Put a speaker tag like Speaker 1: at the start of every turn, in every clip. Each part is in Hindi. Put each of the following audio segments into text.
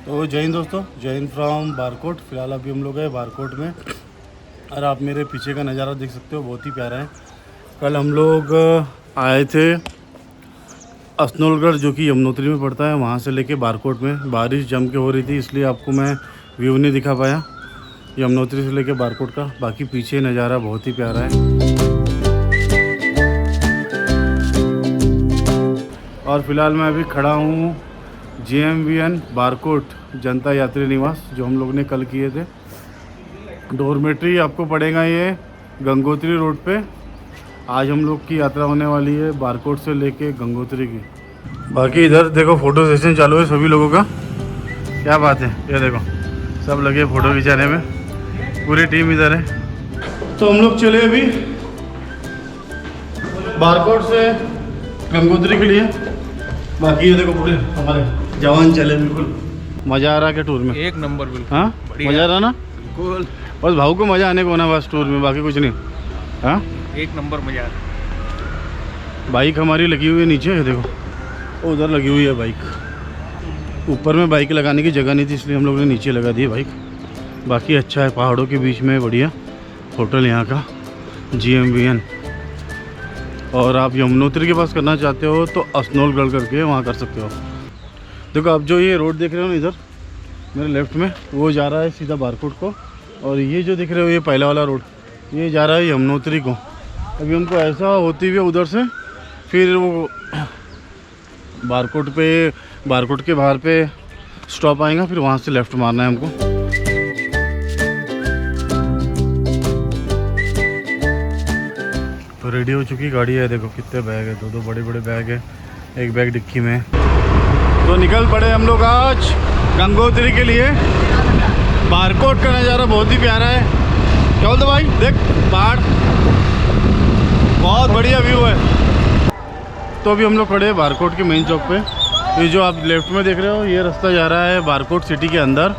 Speaker 1: तो जय हिंद दोस्तों, जय हिंद फ्रॉम बारकोट। फ़िलहाल अभी हम लोग हैं बारकोट में और आप मेरे पीछे का नज़ारा देख सकते हो, बहुत ही प्यारा है। कल हम लोग आए थे असनोलगढ़ जो कि यमुनोत्री में पड़ता है, वहाँ से लेके बारकोट में। बारिश जम के हो रही थी इसलिए आपको मैं व्यू नहीं दिखा पाया यमुनोत्री से लेके बारकोट का। बाकी पीछे नज़ारा बहुत ही प्यारा है। और फिलहाल मैं अभी खड़ा हूँ JMVN बारकोट जनता यात्री निवास, जो हम लोग ने कल किए थे। डोरमेट्री आपको पड़ेगा ये गंगोत्री रोड पे। आज हम लोग की यात्रा होने वाली है बारकोट से लेके गंगोत्री की। बाकी इधर देखो फोटो सेशन चालू है सभी लोगों का, क्या बात है। ये देखो सब लगे फ़ोटो खिंचाने में, पूरी टीम इधर है। तो हम लोग चले अभी बारकोट से गंगोत्री के लिए। बाकी ये देखो पूरे हमारे जवान चले, बिल्कुल मज़ा आ रहा है क्या टूर में?
Speaker 2: एक नंबर बिल्कुल।
Speaker 1: हाँ मज़ा आ रहा ना?
Speaker 2: बिल्कुल,
Speaker 1: बस भाऊ को मज़ा आने को ना, बस टूर में, बाकी कुछ नहीं। हाँ
Speaker 2: एक नंबर मजा आ रहा।
Speaker 1: बाइक हमारी लगी हुई है नीचे, है देखो उधर लगी हुई है बाइक। ऊपर में बाइक लगाने की जगह नहीं थी इसलिए हम लोग ने नीचे लगा दी है बाइक। बाकी अच्छा है, पहाड़ों के बीच में बढ़िया होटल यहाँ का JMVN। और आप यमुनोत्री के पास करना चाहते हो तो असनोलगढ़ करके वहाँ कर सकते हो। देखो आप जो ये रोड देख रहे हो ना इधर मेरे लेफ्ट में, वो जा रहा है सीधा बारकोट को। और ये जो दिख रहे हो ये पहला वाला रोड, ये जा रहा है यमुनोत्री को। अभी हमको ऐसा होती हुई उधर से फिर वो बारकोट के बाहर पे स्टॉप आएगा, फिर वहाँ से लेफ़्ट मारना है हमको। तो रेडी हो चुकी गाड़ी है, देखो कितने बैग है, दो बड़े बड़े बैग है, एक बैग डिक्की में। तो निकल पड़े हम लोग आज गंगोत्री के लिए। बारकोट का नज़ारा बहुत ही प्यारा है। क्या बोलते भाई, देख पहाड़, बहुत बढ़िया व्यू है। तो अभी हम लोग खड़े हैं बारकोट के मेन चौक पे। ये जो आप लेफ्ट में देख रहे हो ये रास्ता जा रहा है बारकोट सिटी के अंदर,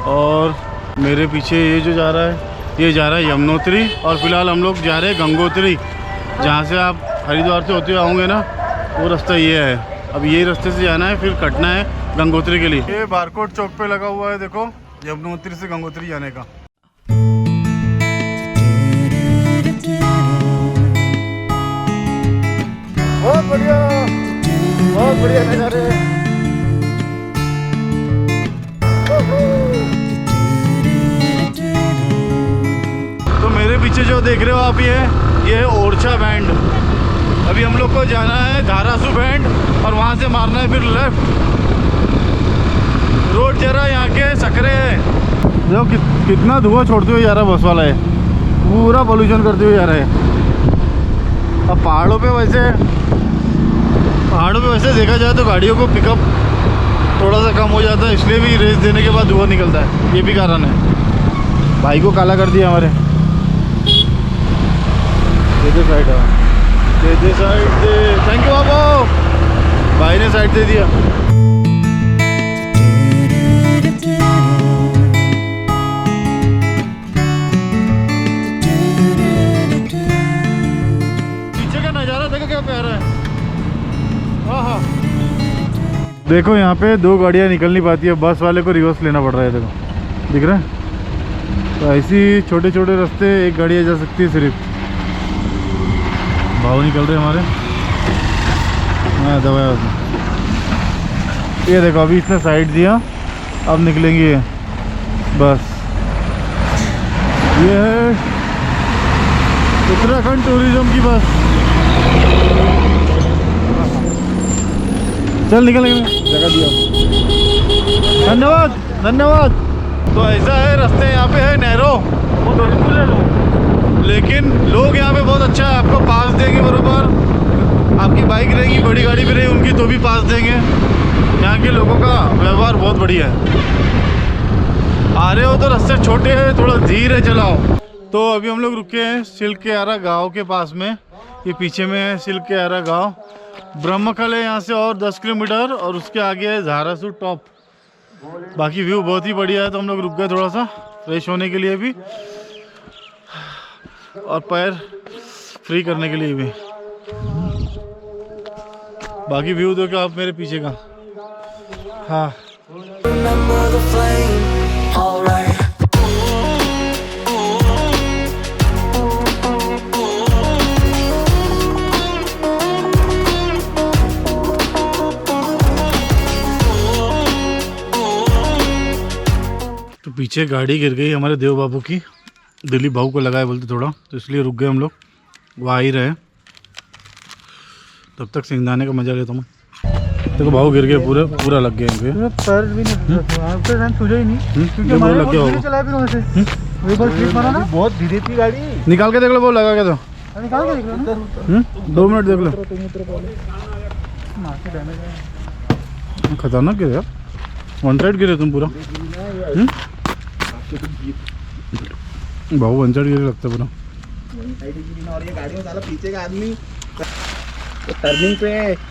Speaker 1: और मेरे पीछे ये जो जा रहा है ये जा रहा है यमुनोत्री। और फिलहाल हम लोग जा रहे हैं गंगोत्री, जहाँ से आप हरिद्वार से होते हुए आओगे ना, वो रास्ता ये है। अब ये रास्ते से जाना है, फिर कटना है गंगोत्री के लिए। ये बारकोट चौक पे लगा हुआ है, देखो यमुनोत्री से गंगोत्री जाने का। बहुत बढ़िया नज़ारे। तो मेरे पीछे जो देख रहे हो आप ये है ओरछा बैंड। अभी हम लोग को जाना है धारासू बैंड और वहाँ से मारना है फिर लेफ्ट। रोड जरा यहाँ के सकरे है, देखो कितना धुआं छोड़ते हुए जा रहा है बस वाला है, पूरा पोल्यूशन करते हुए जा रहा है। अब पहाड़ों पे वैसे देखा जाए तो गाड़ियों को पिकअप थोड़ा सा कम हो जाता है, इसलिए भी रेस देने के बाद धुआं निकलता है, ये भी कारण है। भाई को काला कर दिया हमारे। ये साइड दे साइड दे, थैंक यू बाबू, भाई ने साइड दे दिया। पीछे का नज़ारा देखो क्या प्यारा है। हाँ देखो यहाँ पे दो गाड़ियाँ निकल नहीं पाती है, बस वाले को रिवर्स लेना पड़ रहा है, देखो दिख रहा है। तो ऐसी छोटे छोटे रास्ते एक गाड़ियाँ जा सकती है सिर्फ। भाव निकल रहे हमारे। हाँ दबाया उसने, ये देखो अभी इसने साइड दिया, अब निकलेंगे ये बस। ये है उत्तराखंड टूरिज्म की बस। चल निकलेंगे, जगह दिया, धन्यवाद धन्यवाद। तो ऐसा है रास्ते यहाँ पे है नैरो, लेकिन लोग यहाँ पे बहुत अच्छा है, आपको पास देंगे बराबर। आपकी बाइक रहेगी, बड़ी गाड़ी भी रही उनकी तो भी पास देंगे। यहाँ के लोगों का व्यवहार बहुत बढ़िया है। आ रहे हो तो रास्ते छोटे हैं, थोड़ा धीरे चलाओ। तो अभी हम लोग रुके हैं सिल्क के आरा गाँव के पास में। ये पीछे में है सिल्क के आरा गाँव। ब्रह्मखल है यहाँ से और 10 किलोमीटर, और उसके आगे है धारासू टॉप। बाकी व्यू बहुत ही बढ़िया है। तो हम लोग रुक गए थोड़ा सा फ्रेश होने के लिए भी, और पैर फ्री करने के लिए भी। बाकी व्यू देखो आप मेरे पीछे का। हाँ
Speaker 3: the flame, alright.
Speaker 1: तो पीछे गाड़ी गिर गई हमारे देव बाबू की, दिलीप भाऊ को लगाए बोलते थोड़ा, तो इसलिए रुक गए हम लोग, वो आ ही रहे। तब तक सिंगदाने का मजा लेता हूँ। देखो भाऊ गिर गए, पूरा लग गया इनके।
Speaker 4: पैर भी नहीं सूझा ही नहीं, क्योंकि
Speaker 1: हमारे
Speaker 4: लग गया
Speaker 1: होगा।
Speaker 4: चला फिर वहाँ से एक बार स्लिप मारा ना, बहुत धीरे थी गाड़ी।
Speaker 1: निकाल के देख लो, वो लगा क्या था।
Speaker 4: निकाल के देख लो ना,
Speaker 1: 2 मिनट देख लो।
Speaker 4: मार्केट डैमेज है।
Speaker 1: खतरनाक गिरे यार, 1 साइड गिरे तुम पूरा। भाऊ 1 साइड गिरे लगता है पूरा।
Speaker 4: और ये गाड़ी में साला पीछे का आदमी तो टर्निंग पे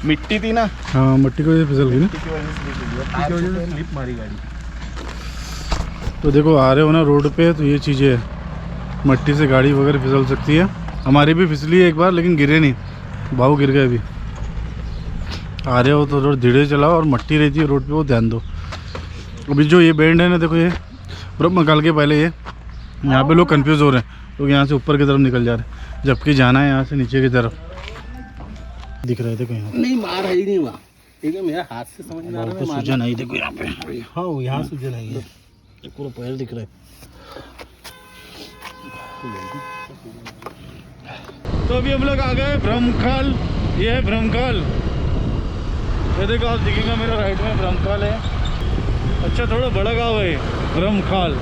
Speaker 4: मिट्टी थी ना,
Speaker 1: हाँ मट्टी को फिसल गई ना।
Speaker 4: की वजह से स्लिप मारी गाड़ी।
Speaker 1: तो देखो आ रहे हो ना रोड पे, तो ये चीज़ें है, मट्टी से गाड़ी वगैरह फिसल सकती है। हमारी भी फिसली है एक बार, लेकिन गिरे नहीं, भाऊ गिर गए अभी। आ रहे हो तो रोड धीरे चलाओ, और मट्टी रहती है रोड पे, वो ध्यान दो। अभी जो ये बैंड है ना, देखो ये ब्रह्म काल के पहले ये यहाँ पे लोग कंफ्यूज हो रहे हैं, लोग यहाँ से ऊपर की तरफ निकल जा रहे हैं, जबकि जाना है यहाँ से नीचे की तरफ। दिख रहे थे कहीं यहाँ
Speaker 4: नहीं मार है ही नहीं हुआ, ठीक है, मेरा हाथ से समझ में आ रहा
Speaker 1: पे
Speaker 4: है।
Speaker 1: सूजन आई, देखो यहाँ पे।
Speaker 4: हाँ वो यहाँ सूजन आई है,
Speaker 1: पूरा पैर दिख रहा है। तो अभी हम लोग आ गए ब्रह्मकाल। ये है ब्रह्मकाल, ये देखो आप दिखेगा मेरा राइट में ब्रह्मकाल है। अच्छा थोड़ा बड़ा गाँव है ब्रह्मकाल।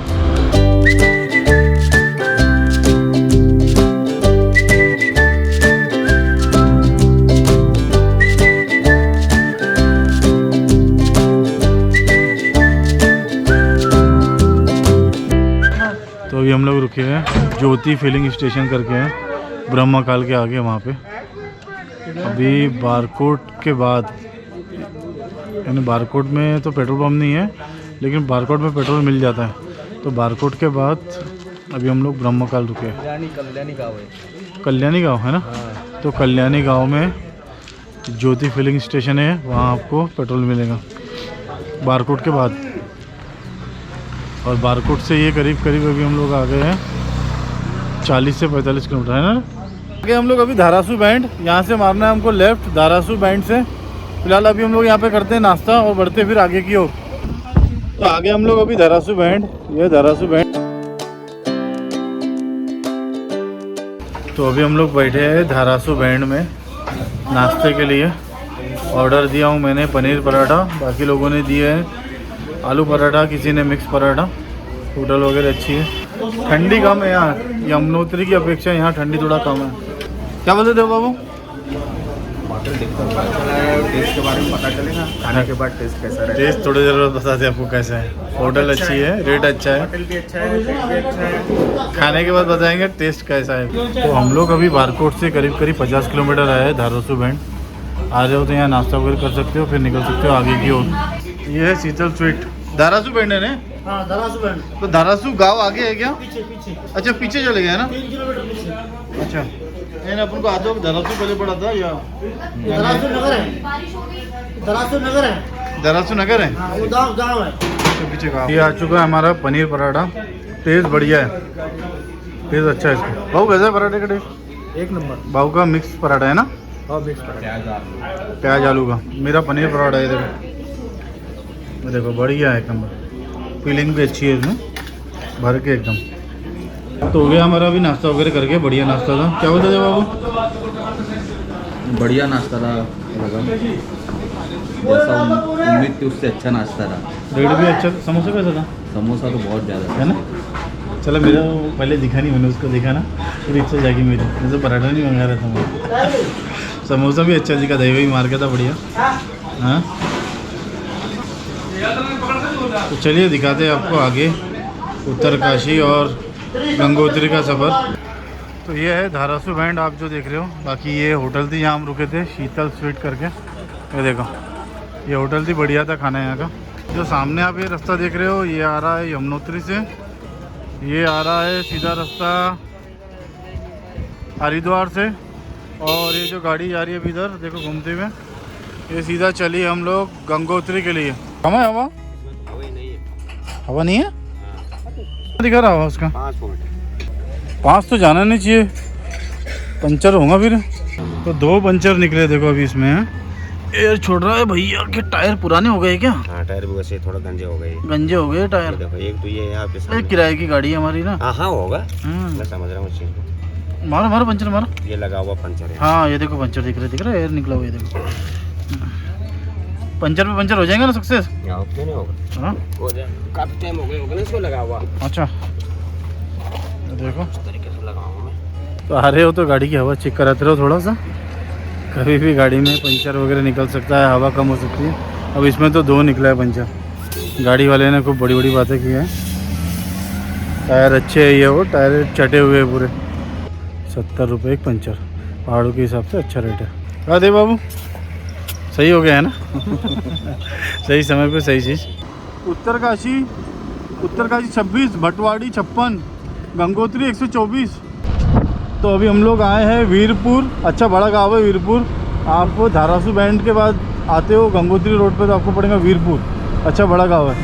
Speaker 1: तो अभी हम लोग रुके हैं ज्योति फिलिंग स्टेशन करके हैं, ब्रह्मकाल के आगे वहाँ पे। अभी बारकोट के बाद, यानी बारकोट में तो पेट्रोल पंप नहीं है, लेकिन बारकोट में पेट्रोल मिल जाता है। तो बारकोट के बाद अभी हम लोग ब्रह्मकाल रुके हैं।
Speaker 4: कल्याणी गाँव है।
Speaker 1: कल्याणी गांव है ना, तो कल्याणी गांव में ज्योति फिलिंग स्टेशन है, वहाँ आपको पेट्रोल मिलेगा बारकोट के बाद। और बारकोट से ये करीब अभी हम लोग आ गए हैं 40 से 45 किलोमीटर है ना। आगे हम लोग अभी धारासू बैंड, यहाँ से मारना है हमको लेफ्ट धारासू बैंड से। फिलहाल अभी हम लोग यहाँ पे करते हैं नाश्ता और बढ़ते फिर आगे की ओर। तो आगे हम लोग अभी धारासू बैंड, ये धारासू बैंड। तो अभी हम लोग बैठे हैं धारासू बैंड में नाश्ते के लिए। ऑर्डर दिया हूँ मैंने पनीर पराठा, बाकी लोगों ने दिए हैं आलू पराठा, किसी ने मिक्स पराठा। होटल वगैरह अच्छी है, ठंडी कम है यहाँ, यमुनोत्री की अपेक्षा यहाँ ठंडी थोड़ा कम है। क्या बोलते थे बाबू?
Speaker 4: टेस्ट के बारे में पता चलेगा, खाने के बाद टेस्ट कैसा है।
Speaker 1: टेस्ट थोड़ी देर बताते हैं आपको कैसा है। होटल अच्छी है, रेट अच्छा है,
Speaker 4: होटल भी अच्छा है, रेट भी अच्छा है।
Speaker 1: खाने के बाद बताएंगे टेस्ट कैसा है। तो हम लोग अभी बारकोट से करीब 50 किलोमीटर आए हैं धारासू बैंड। आ रहे हो तो यहाँ नाश्ता वगैरह कर सकते हो, फिर निकल सकते हो आगे की ओर। ये है शीतल स्वीट, धारासू बैंड है ना।
Speaker 4: हाँ धारासू बैंड,
Speaker 1: तो धारासू गांव आगे है क्या?
Speaker 4: पीछे पीछे
Speaker 1: अच्छा पीछे चले गए है ना।
Speaker 4: 3 किलोमीटर पीछे।
Speaker 1: अच्छा यानी अपन को आजो धारासू पहले पड़ा था या
Speaker 4: धारासू नगर है, धारासू नगर है,
Speaker 1: धारासू नगर है।
Speaker 4: हाँ, वो गाँव है।
Speaker 1: पीछे गाँव। ये आ चुका है हमारा पनीर पराठा, टेस्ट बढ़िया है, टेस्ट अच्छा है इसका। भाऊ कैसा है पराठे का टेस्ट?
Speaker 4: एक नंबर।
Speaker 1: भाऊ का मिक्स पराठा है ना,
Speaker 4: हाँ मिक्स पराठा,
Speaker 1: प्याज आलू का। मेरा पनीर पराठा है, देखो देखो बढ़िया है एक नंबर, फीलिंग भी अच्छी है इसमें, भर के एकदम। तो हो गया हमारा अभी नाश्ता वगैरह करके, बढ़िया नाश्ता था। क्या बोलते थे बाबू?
Speaker 5: बढ़िया नाश्ता था, जैसा उम्मीद थी उससे अच्छा नाश्ता था।
Speaker 1: रेट भी अच्छा। समोसा कैसा था?
Speaker 5: समोसा तो बहुत ज़्यादा
Speaker 1: है ना। चलो मेरा पहले दिखा नहीं, मैंने उसको देखा ना, फिर इच्छा जागी मेरी, मैं तो पराठा नहीं मंगा रहा था मैं। समोसा भी अच्छा दिखा, दही वही मार के था बढ़िया। हाँ तो चलिए दिखाते हैं आपको आगे उत्तरकाशी और गंगोत्री का सफ़र। तो ये है धारासू बैंड आप जो देख रहे हो। बाकी ये होटल थी, यहाँ हम रुके थे, शीतल स्वीट करके। ये देखो ये होटल थी, बढ़िया था खाना यहाँ का। जो सामने आप ये रास्ता देख रहे हो, ये आ रहा है यमुनोत्री से, ये आ रहा है सीधा रास्ता हरिद्वार से। और ये जो गाड़ी जा रही है अभी इधर देखो घूमते हुए, ये सीधा चली हम लोग गंगोत्री के लिए। हवा हवा नहीं है, दिखा रहा हवा उसका
Speaker 2: 5 फुट
Speaker 1: 5 तो जाना नहीं चाहिए, पंचर होगा फिर। तो 2 पंचर निकले देखो अभी इसमें। एयर छोड़ रहा है भैया के टायर पुराने हो गए क्या?
Speaker 6: हाँ टायर भी वैसे थोड़ा गंजे हो गए।
Speaker 1: गंजे हो गए टायर।
Speaker 6: देखो एक तो ये यहाँ पे
Speaker 1: ये
Speaker 6: सामने।
Speaker 1: किराए की गाड़ी है हमारी ना।
Speaker 6: हाँ होगा,
Speaker 1: हम्म।
Speaker 6: मैं समझ रहा हूँ उस चीज़ को।
Speaker 1: मारो मारो पंचर मारो।
Speaker 6: ये लगा हुआ पंचर है।
Speaker 1: हाँ ये देखो पंचर दिख रहा है एयर निकला हुआ है, ये देखो। पंचर पे पंचर हो जाएगा ना सक्सेस?
Speaker 6: यहाँ क्यों नहीं होगा?
Speaker 1: हाँ
Speaker 6: हो जाए, काफी टाइम हो गया होगा ना इसको लगा हुआ।
Speaker 1: अच्छा ये देखो
Speaker 6: इस तरीके से लगाऊंगा मैं।
Speaker 1: तो आ रहे हो तो गाड़ी की हवा चेक कराते रहो थोड़ा सा, कभी भी गाड़ी में पंचर वगैरह निकल सकता है, हवा कम हो सकती है। अब इसमें तो 2 निकला है पंचर, गाड़ी वाले ने खूब बड़ी बड़ी बातें की हैं। टायर अच्छे है, ये वो टायर चटे हुए हैं पूरे। 70 रुपये एक पंचर, पहाड़ों के हिसाब से अच्छा रेट है। क्या दे बाबू, सही हो गया है ना? सही समय पे सही चीज़। उत्तरकाशी 26, भटवाड़ी 56, गंगोत्री 124। तो अभी हम लोग आए हैं वीरपुर। अच्छा बड़ा गाँव है वीरपुर। आप धारासू बैंड के बाद आते हो गंगोत्री रोड पे तो आपको पड़ेगा वीरपुर। अच्छा बड़ा गाँव है।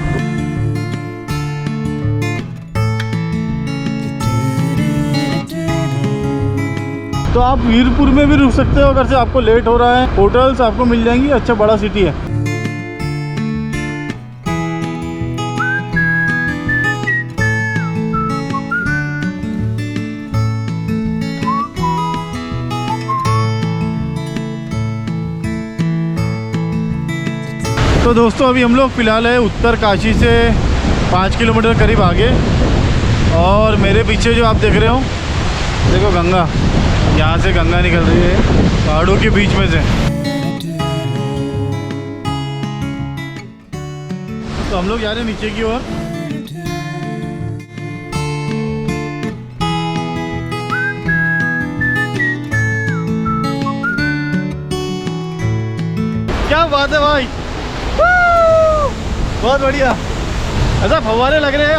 Speaker 1: तो आप वीरपुर में भी रुक सकते हो अगर से आपको लेट हो रहा है। होटल्स आपको मिल जाएंगी, अच्छा बड़ा सिटी है। तो दोस्तों अभी हम लोग फ़िलहाल है उत्तरकाशी से 5 किलोमीटर करीब आगे, और मेरे पीछे जो आप देख रहे हो देखो गंगा, यहाँ से गंगा निकल रही है पहाड़ों के बीच में से। तो हम लोग जा रहे हैं नीचे की ओर। क्या बात है भाई, बहुत बढ़िया। ऐसा फव्वारे लग रहे हैं।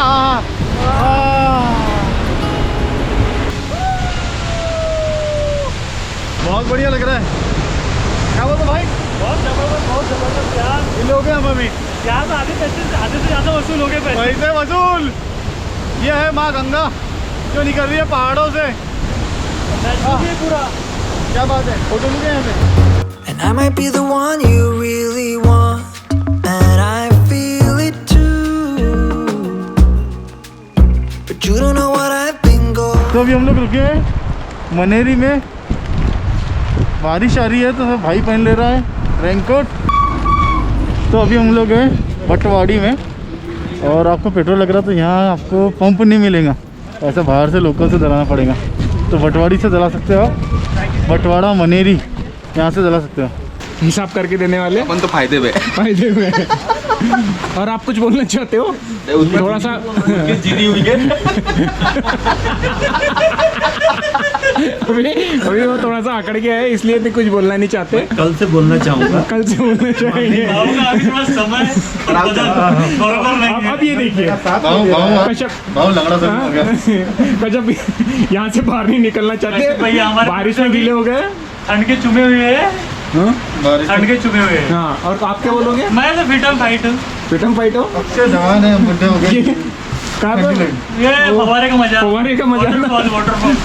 Speaker 1: बहुत बढ़िया लग रहा है। क्या बोलते भाई? बहुत जबरदस्त यार। ये लोग हैं हम अभी यार, आधे से ज़्यादा वसूल हो गए पैसे वसूल। ये है माँ गंगा जो निकल रही है पहाड़ों से पूरा। क्या बात है, फोटो लूँगे यहाँ पे।
Speaker 3: And I might be the one you really want, and I feel it too, but you don't know what I've been going.
Speaker 1: तो अभी हम लोग रुके हैं मनेरी में। बारिश आ रही है तो भाई पहन ले रहा है रेनकोट। तो अभी हम लोग हैं भटवाड़ी में, और आपको पेट्रोल लग रहा तो यहाँ आपको पंप नहीं मिलेगा, ऐसा बाहर से लोकल से डलाना पड़ेगा। तो भटवाड़ी से डला सकते हो, भटवाड़ा मनेरी यहाँ से डला सकते हो।
Speaker 2: हिसाब करके देने वाले
Speaker 5: अपन तो फायदे में
Speaker 2: और आप कुछ बोलना चाहते हो? थोड़ा सा
Speaker 5: जीती हुई है।
Speaker 2: अभी वो थोड़ा सा आकड़ गया है, इसलिए तो कुछ बोलना नहीं चाहते।
Speaker 5: कल से बोलना चाहूँगा।
Speaker 2: कल से बोलना चाहेंगे। अब ये देखिए कश्यप यहाँ से बाहर नहीं निकलना चाहते, बारिश में गीले हो गए,
Speaker 7: ठंड के चुमे हुए हैं, ठंड के चुमे हुए हैं।
Speaker 2: हाँ, और आप क्या बोलोगे?
Speaker 7: मैं तो फिटम फाइट हूँ।
Speaker 2: फिटम फाइट हो?
Speaker 1: अच्छे जवान है, बुढ़े हो गए।
Speaker 2: कहाँ पर?
Speaker 7: ये फव्वारे का मजा,
Speaker 2: फव्वारे का मजा।
Speaker 7: वाटरफॉल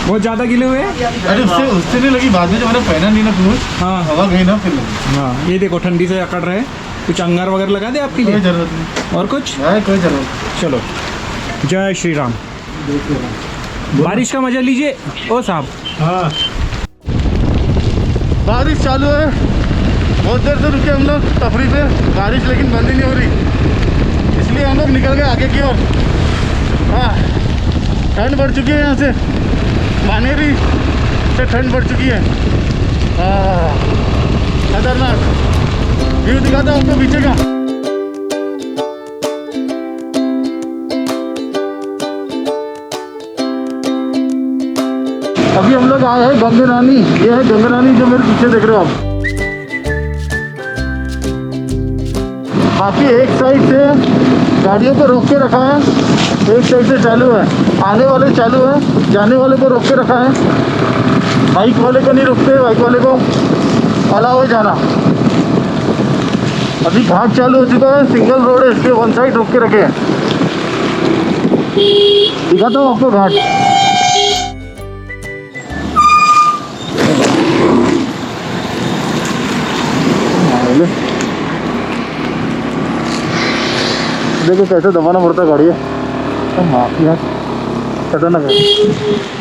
Speaker 2: बहुत ज़्यादा गीले हुए?
Speaker 1: अरे उससे नहीं लगी, बाद में जब मैंने पहना नहीं ना क्लोज,
Speaker 2: हाँ
Speaker 1: हवा गई ना फिर लगी।
Speaker 2: हाँ, ये देखो ठंडी से अकड़ रहे। कुछ अंगार वगैरह लगा दे आपके
Speaker 1: कोई
Speaker 2: लिए?
Speaker 1: जरूरत नहीं,
Speaker 2: और कुछ?
Speaker 1: कोई जरूरत।
Speaker 2: चलो, जय श्री राम। बारिश का मजा लीजिए ओ साहब।
Speaker 1: हाँ बारिश चालू है, बहुत देर से रुके हम लोग तफरी पे, बारिश लेकिन बंद ही नहीं हो रही, इसलिए हम लोग निकल गए आगे की ओर। हाँ ठंड बढ़ चुकी है, यहाँ से मानेरी से ठंड बढ़ चुकी है। हाँ खतरनाक व्यू दिखाता हूँ आपको पीछे का। अभी हम लोग आए हैं गंगरानी। ये है गंगरानी जो मेरे पीछे देख रहे हो आप। बाकी एक साइड से गाड़ियों को रोक के रखा है, एक साइड से चालू है, आने वाले चालू है, जाने वाले को रोक के रखा है। बाइक वाले को नहीं रोकते, बाइक वाले को अलाउ है जाना। अभी घाट चालू हो चुका है, सिंगल रोड है, इसके वन साइड रोक के रखे हैं। दिखाता हूँ आपको घाट। देखो कैसे दबाना पड़ता है गाड़ी है। हाँ यार खतरनाक है।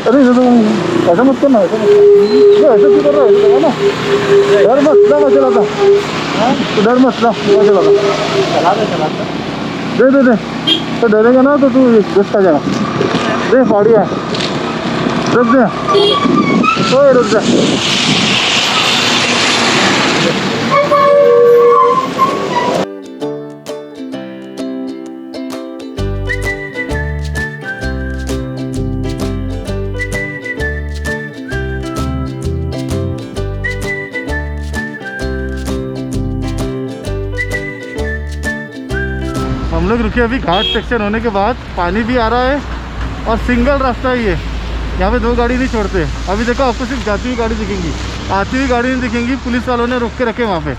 Speaker 1: अरे ये तो ऐसा मत करना, ऐसा मत करना। ऐसा क्यों कर रहा है? दबाना, डर मत ला, मैं चलाता। तो डर मत ला, मैं चलाता। दे दे दे, तो डरेगा ना तो तू घुस खा जाएगा। दे फाड़ी है, रुक दे, ओए रुक जा। हम लोग रुके अभी घाट सेक्शन होने के बाद, पानी भी आ रहा है और सिंगल रास्ता ही है, यहाँ पे 2 गाड़ी नहीं छोड़ते। अभी देखो आपको सिर्फ जाती हुई गाड़ी दिखेंगी, आती हुई गाड़ी नहीं दिखेंगी। पुलिस वालों ने रोक के रखे वहाँ पे।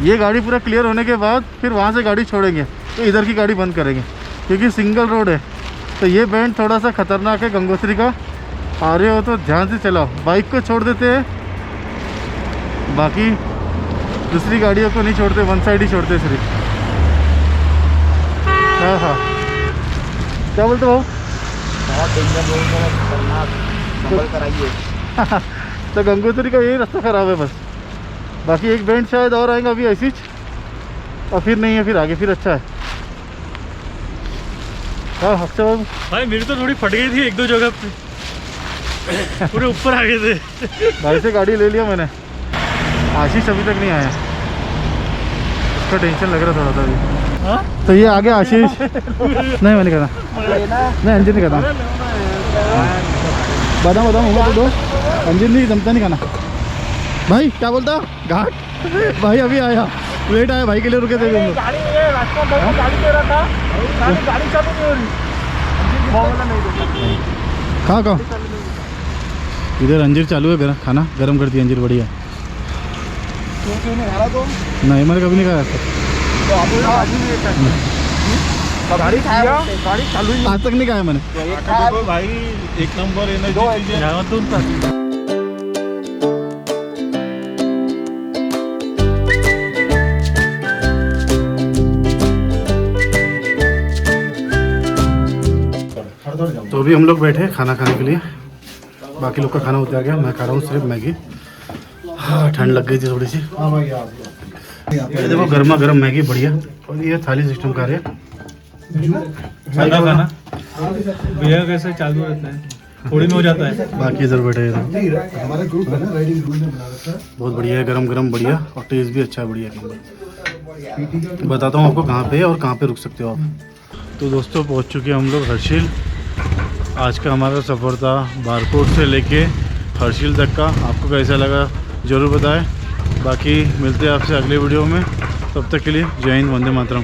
Speaker 1: ये गाड़ी पूरा क्लियर होने के बाद फिर वहाँ से गाड़ी छोड़ेंगे, तो इधर की गाड़ी बंद करेंगे क्योंकि सिंगल रोड है। तो ये बैंड थोड़ा सा ख़तरनाक है गंगोत्री का, आ रहे हो तो ध्यान से चलाओ। बाइक को छोड़ देते हैं, बाकी दूसरी गाड़ियों को नहीं छोड़ते, वन साइड ही छोड़ते सिर्फ। हाँ हाँ, क्या बोलते हो?
Speaker 4: बहुत डेंजर रोड है, खतरनाक, संभल कर आइए।
Speaker 1: तो गंगोत्री का यही रास्ता ख़राब है बस। बाकी एक बैंड शायद और आएगा अभी ऐसी, और फिर नहीं है, फिर आगे फिर अच्छा है। हाँ हफ्ते बाबू
Speaker 7: भाई मेरी तो थोड़ी फट गई थी 1-2 जगह पे, पूरे ऊपर आ गए थे।
Speaker 1: भाई से गाड़ी ले लिया मैंने। आशीष अभी तक नहीं आया, उसका टेंशन लग रहा थोड़ा सा अभी।
Speaker 7: हाँ?
Speaker 1: तो ये आगे आशीष नहीं, मैं नहीं करना, नहीं अंजिन नहीं करना। बादाम बादाम होगा तो दो, अंजिन नहीं जमता नहीं खाना। भाई क्या बोलता? घाट भाई अभी आया, वेट आया भाई के लिए, रुके थे।
Speaker 7: गाड़ी रास्ता गाड़ी दे रहा था, गाड़ी चालू नहीं हो रही,
Speaker 1: खा इधर अंजीर चालू है, खाना गरम करती है अंजीर, बढ़िया। नहीं मैंने कभी नहीं खाया
Speaker 4: गाड़ी खाया, गाड़ी चालू ही
Speaker 1: आज तक नहीं खाया मैंने।
Speaker 4: देखो भाई,
Speaker 7: एक नंबर एनर्जी यहाँ तो उनका।
Speaker 1: तो अभी हम लोग बैठे हैं खाना खाने के लिए, बाकी लोग का खाना उतर गया, मैं खा रहा हूँ सिर्फ मैगी। हाँ ठंड लग गई थी थोड़ी सी। ये देखो गर्मा गर्म मैगी बढ़िया, और ये थाली सिस्टम का है।
Speaker 7: खाना भैया कैसे चालू रहता है, थोड़ी में हो जाता है।
Speaker 1: बाकी इधर बैठे हैं, बहुत बढ़िया है, गरम गरम बढ़िया, और टेस्ट भी अच्छा है, बढ़िया। बताता हूँ आपको कहाँ पे है और कहाँ पे रुक सकते हो आप। तो दोस्तों पहुँच चुके हैं हम लोग हर्षिल। आज का हमारा सफ़र था बारकोट से लेके हर्षिल तक का। आपको कैसा लगा ज़रूर बताएं। बाकी मिलते हैं आपसे अगले वीडियो में, तब तक के लिए जय हिंद, वंदे मातरम।